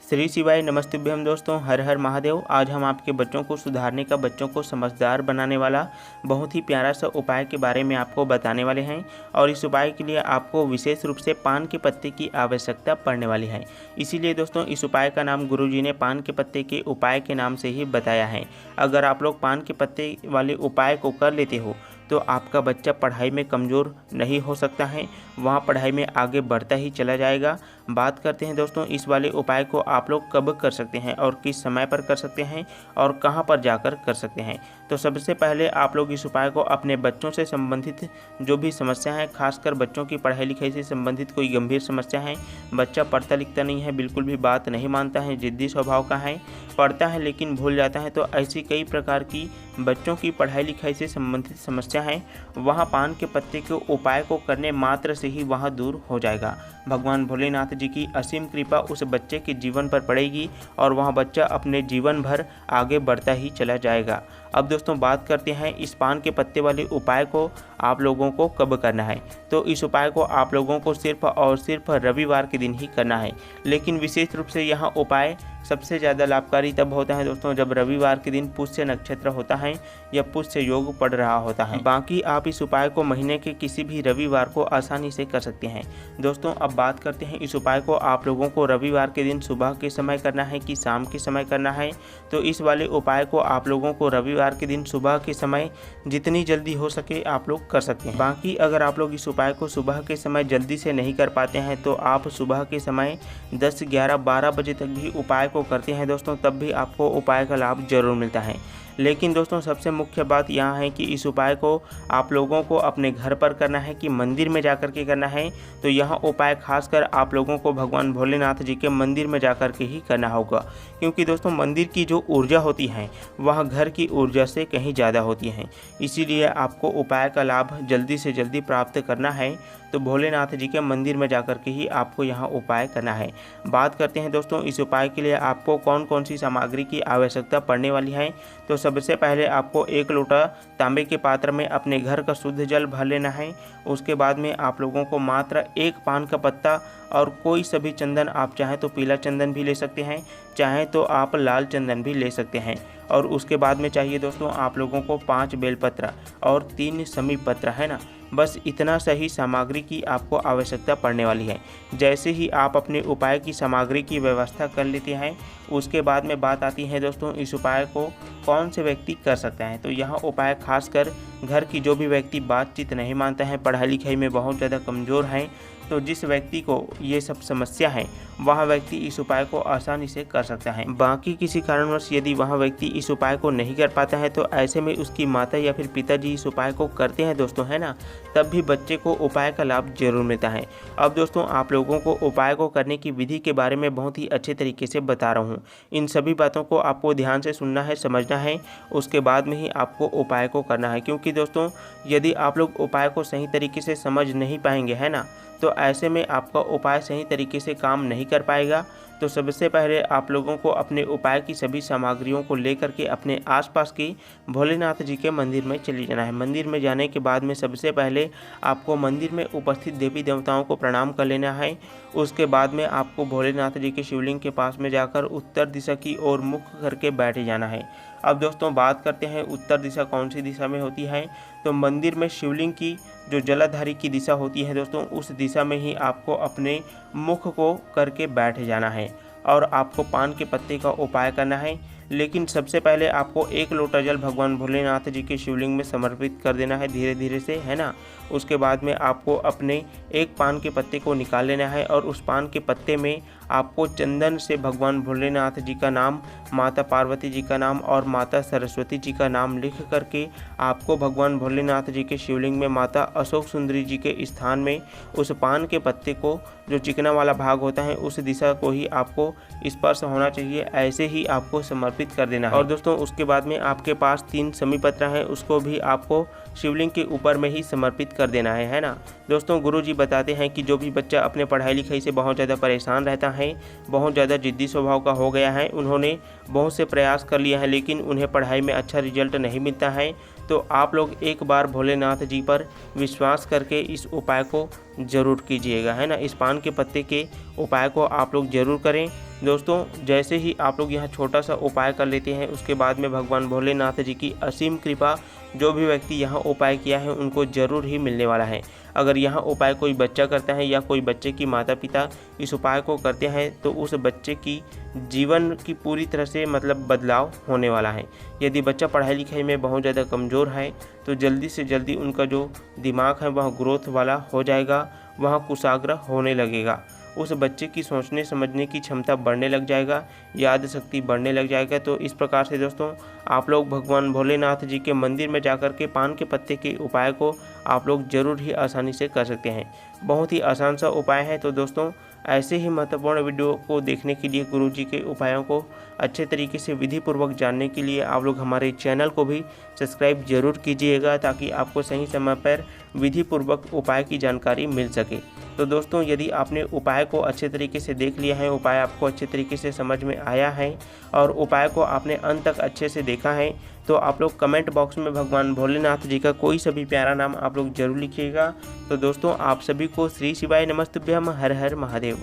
श्री शिवाय नमस्तुभ्यम दोस्तों, हर हर महादेव। आज हम आपके बच्चों को सुधारने का, बच्चों को समझदार बनाने वाला बहुत ही प्यारा सा उपाय के बारे में आपको बताने वाले हैं। और इस उपाय के लिए आपको विशेष रूप से पान के पत्ते की आवश्यकता पड़ने वाली है। इसीलिए दोस्तों इस उपाय का नाम गुरुजी ने पान के पत्ते के उपाय के नाम से ही बताया है। अगर आप लोग पान के पत्ते वाले उपाय को कर लेते हो तो आपका बच्चा पढ़ाई में कमज़ोर नहीं हो सकता है, वहाँ पढ़ाई में आगे बढ़ता ही चला जाएगा। बात करते हैं दोस्तों इस वाले उपाय को आप लोग कब कर सकते हैं और किस समय पर कर सकते हैं और कहाँ पर जाकर कर सकते हैं। तो सबसे पहले आप लोग इस उपाय को अपने बच्चों से संबंधित जो भी समस्या है, खासकर बच्चों की पढ़ाई लिखाई से संबंधित कोई गंभीर समस्या है, बच्चा पढ़ता लिखता नहीं है, बिल्कुल भी बात नहीं मानता है, जिद्दी स्वभाव का है, पढ़ता है लेकिन भूल जाता है, तो ऐसी कई प्रकार की बच्चों की पढ़ाई लिखाई से संबंधित समस्या है, वहाँ पान के पत्ते के उपाय को करने मात्र से ही वहाँ दूर हो जाएगा। भगवान भोलेनाथ जी की असीम कृपा उस बच्चे के जीवन पर पड़ेगी और वहाँ बच्चा अपने जीवन भर आगे बढ़ता ही चला जाएगा। अब दोस्तों बात करते हैं इस पान के पत्ते वाले उपाय को आप लोगों को कब करना है। तो इस उपाय को आप लोगों को सिर्फ और सिर्फ रविवार के दिन ही करना है। लेकिन विशेष रूप से यहाँ उपाय सबसे ज़्यादा लाभकारी तब होता है दोस्तों जब रविवार के दिन पुष्य नक्षत्र होता है या पुष्य योग पड़ रहा होता है। बाकी आप इस उपाय को महीने के किसी भी रविवार को आसानी से कर सकते हैं। दोस्तों अब बात करते हैं इस उपाय को आप लोगों को रविवार के दिन सुबह के समय करना है कि शाम के समय करना है। तो इस वाले उपाय को आप लोगों को रविवार के दिन सुबह के समय जितनी जल्दी हो सके आप लोग कर सकते हैं। बाकी अगर आप लोग इस उपाय को सुबह के समय जल्दी से नहीं कर पाते हैं तो आप सुबह के समय 10, 11, 12 बजे तक भी उपाय को करते हैं दोस्तों, तब भी आपको उपाय का लाभ जरूर मिलता है। लेकिन दोस्तों सबसे मुख्य बात यहाँ है कि इस उपाय को आप लोगों को अपने घर पर करना है कि मंदिर में जाकर के करना है। तो यहाँ उपाय खासकर आप लोगों को भगवान भोलेनाथ जी के मंदिर में जाकर के ही करना होगा, क्योंकि दोस्तों मंदिर की जो ऊर्जा होती है वह घर की ऊर्जा से कहीं ज़्यादा होती है। इसीलिए आपको उपाय का लाभ जल्दी से जल्दी प्राप्त करना है तो भोलेनाथ जी के मंदिर में जाकर के ही आपको यहाँ उपाय करना है। बात करते हैं दोस्तों इस उपाय के लिए आपको कौन कौन सी सामग्री की आवश्यकता पड़ने वाली है। तो सबसे पहले आपको 1 लोटा तांबे के पात्र में अपने घर का शुद्ध जल भर लेना है। उसके बाद में आप लोगों को मात्र 1 पान का पत्ता और कोई सभी चंदन, आप चाहें तो पीला चंदन भी ले सकते हैं, चाहें तो आप लाल चंदन भी ले सकते हैं। और उसके बाद में चाहिए दोस्तों आप लोगों को 5 बेलपत्र और 3 समी पत्र, है ना। बस इतना सही सामग्री की आपको आवश्यकता पड़ने वाली है। जैसे ही आप अपने उपाय की सामग्री की व्यवस्था कर लेते हैं उसके बाद में बात आती है दोस्तों इस उपाय को कौन से व्यक्ति कर सकते हैं। तो यहाँ उपाय खासकर घर की जो भी व्यक्ति बातचीत नहीं मानता है, पढ़ाई लिखाई में बहुत ज़्यादा कमज़ोर हैं, तो जिस व्यक्ति को ये सब समस्या है वह व्यक्ति इस उपाय को आसानी से कर सकता है। बाकी किसी कारणवश यदि वह व्यक्ति इस उपाय को नहीं कर पाता है तो ऐसे में उसकी माता या फिर पिताजी इस उपाय को करते हैं दोस्तों, है ना, तब भी बच्चे को उपाय का लाभ जरूर मिलता है। अब दोस्तों आप लोगों को उपाय को करने की विधि के बारे में बहुत ही अच्छे तरीके से बता रहा हूँ। इन सभी बातों को आपको ध्यान से सुनना है, समझना है, उसके बाद में ही आपको उपाय को करना है। क्योंकि दोस्तों यदि आप लोग उपाय को सही तरीके से समझ नहीं पाएंगे, है ना, तो ऐसे में आपका उपाय सही तरीके से काम नहीं कर पाएगा। तो सबसे पहले आप लोगों को अपने उपाय की सभी सामग्रियों को लेकर के अपने आसपास की भोलेनाथ जी के मंदिर में चले जाना है। मंदिर में जाने के बाद में सबसे पहले आपको मंदिर में उपस्थित देवी देवताओं को प्रणाम कर लेना है। उसके बाद में आपको भोलेनाथ जी के शिवलिंग के पास में जाकर उत्तर दिशा की ओर मुख करके बैठ जाना है। अब दोस्तों बात करते हैं उत्तर दिशा कौन सी दिशा में होती है। तो मंदिर में शिवलिंग की जो जलाधारी की दिशा होती है दोस्तों, उस दिशा में ही आपको अपने मुख को करके बैठ जाना है और आपको पान के पत्ते का उपाय करना है। लेकिन सबसे पहले आपको 1 लोटा जल भगवान भोलेनाथ जी के शिवलिंग में समर्पित कर देना है धीरे धीरे से, है ना। उसके बाद में आपको अपने 1 पान के पत्ते को निकाल लेना है और उस पान के पत्ते में आपको चंदन से भगवान भोलेनाथ जी का नाम, माता पार्वती जी का नाम और माता सरस्वती जी का नाम लिख करके आपको भगवान भोलेनाथ जी के शिवलिंग में माता अशोक सुंदरी जी के स्थान में उस पान के पत्ते को, जो चिकना वाला भाग होता है, उस दिशा को ही आपको स्पर्श होना चाहिए, ऐसे ही आपको समर्पित कर देना है। और दोस्तों उसके बाद में आपके पास 3 समी पत्र हैं, उसको भी आपको शिवलिंग के ऊपर में ही समर्पित कर देना है ना। दोस्तों गुरुजी बताते हैं कि जो भी बच्चा अपने पढ़ाई लिखाई से बहुत ज़्यादा परेशान रहता है, बहुत ज़्यादा जिद्दी स्वभाव का हो गया है, उन्होंने बहुत से प्रयास कर लिया है लेकिन उन्हें पढ़ाई में अच्छा रिजल्ट नहीं मिलता है, तो आप लोग एक बार भोलेनाथ जी पर विश्वास करके इस उपाय को ज़रूर कीजिएगा, है ना। इस पान के पत्ते के उपाय को आप लोग ज़रूर करें। दोस्तों जैसे ही आप लोग यहाँ छोटा सा उपाय कर लेते हैं, उसके बाद में भगवान भोलेनाथ जी की असीम कृपा जो भी व्यक्ति यहाँ उपाय किया है उनको ज़रूर ही मिलने वाला है। अगर यहाँ उपाय कोई बच्चा करता है या कोई बच्चे की माता पिता इस उपाय को करते हैं तो उस बच्चे की जीवन की पूरी तरह से मतलब बदलाव होने वाला है। यदि बच्चा पढ़ाई लिखाई में बहुत ज़्यादा कमज़ोर है तो जल्दी से जल्दी उनका जो दिमाग है वह ग्रोथ वाला हो जाएगा, वह कुशाग्र होने लगेगा। उस बच्चे की सोचने समझने की क्षमता बढ़ने लग जाएगा, याद शक्ति बढ़ने लग जाएगा। तो इस प्रकार से दोस्तों आप लोग भगवान भोलेनाथ जी के मंदिर में जाकर के पान के पत्ते के उपाय को आप लोग ज़रूर ही आसानी से कर सकते हैं। बहुत ही आसान सा उपाय है। तो दोस्तों ऐसे ही महत्वपूर्ण वीडियो को देखने के लिए, गुरुजी के उपायों को अच्छे तरीके से विधिपूर्वक जानने के लिए आप लोग हमारे चैनल को भी सब्सक्राइब जरूर कीजिएगा, ताकि आपको सही समय पर विधिपूर्वक उपाय की जानकारी मिल सके। तो दोस्तों यदि आपने उपाय को अच्छे तरीके से देख लिया है, उपाय आपको अच्छे तरीके से समझ में आया है और उपाय को आपने अंत तक अच्छे से देखा है, तो आप लोग कमेंट बॉक्स में भगवान भोलेनाथ जी का कोई सा भी प्यारा नाम आप लोग जरूर लिखिएगा। तो दोस्तों आप सभी को श्री शिवाय नमस्तुभ्यम, हर हर महादेव।